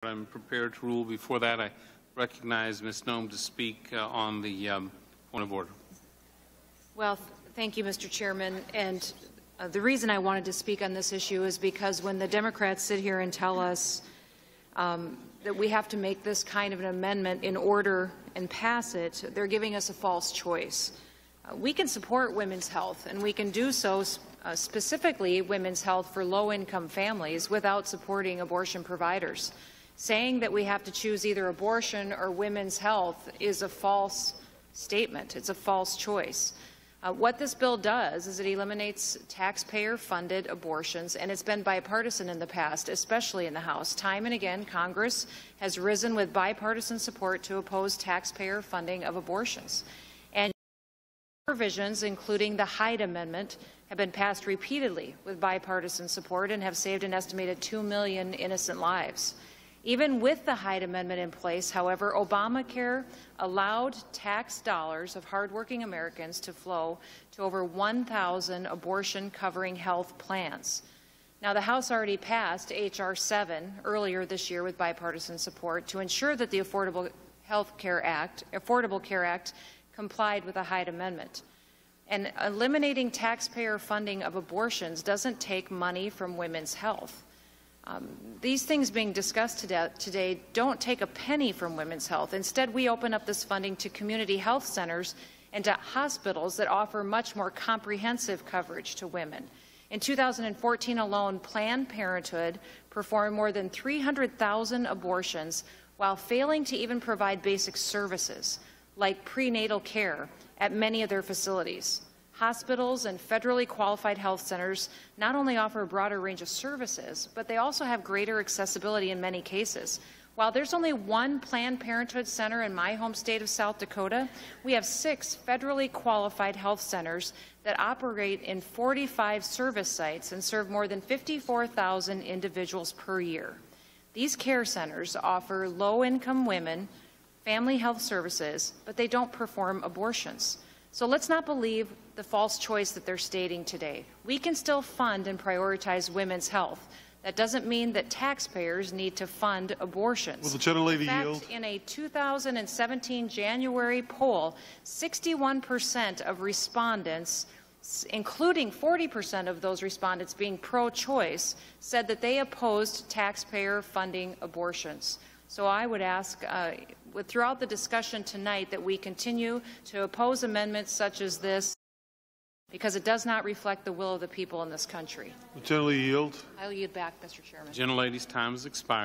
I'm prepared to rule. Before that, I recognize Ms. Noem to speak on the point of order. Well, thank you, Mr. Chairman. And the reason I wanted to speak on this issue is because when the Democrats sit here and tell us that we have to make this kind of an amendment in order and pass it, they're giving us a false choice. We can support women's health, and we can do so specifically women's health for low-income families without supporting abortion providers. Saying that we have to choose either abortion or women's health is a false statement. It's a false choice. What this bill does is it eliminates taxpayer-funded abortions, and it's been bipartisan in the past, especially in the House. Time and again, Congress has risen with bipartisan support to oppose taxpayer funding of abortions. And provisions, including the Hyde Amendment, have been passed repeatedly with bipartisan support and have saved an estimated 2 million innocent lives. Even with the Hyde Amendment in place, however, Obamacare allowed tax dollars of hardworking Americans to flow to over 1,000 abortion-covering health plans. Now, the House already passed H.R. 7 earlier this year with bipartisan support to ensure that the Affordable Care Act complied with the Hyde Amendment. And eliminating taxpayer funding of abortions doesn't take money from women's health. These things being discussed today don't take a penny from women's health. Instead, we open up this funding to community health centers and to hospitals that offer much more comprehensive coverage to women. In 2014 alone, Planned Parenthood performed more than 300,000 abortions while failing to even provide basic services like prenatal care at many of their facilities. Hospitals and federally qualified health centers not only offer a broader range of services, but they also have greater accessibility in many cases. While there's only one Planned Parenthood center in my home state of South Dakota, we have 6 federally qualified health centers that operate in 45 service sites and serve more than 54,000 individuals per year. These care centers offer low-income women family health services, but they don't perform abortions. So let's not believe the false choice that they're stating today. We can still fund and prioritize women's health. That doesn't mean that taxpayers need to fund abortions. Will the gentlelady yield? In a 2017 January poll, 61% of respondents, including 40% of those respondents being pro-choice, said that they opposed taxpayer funding abortions. So I would ask, throughout the discussion tonight, that we continue to oppose amendments such as this because it does not reflect the will of the people in this country. Will the gentlelady yield? I'll yield back, Mr. Chairman. The gentlelady's time has expired.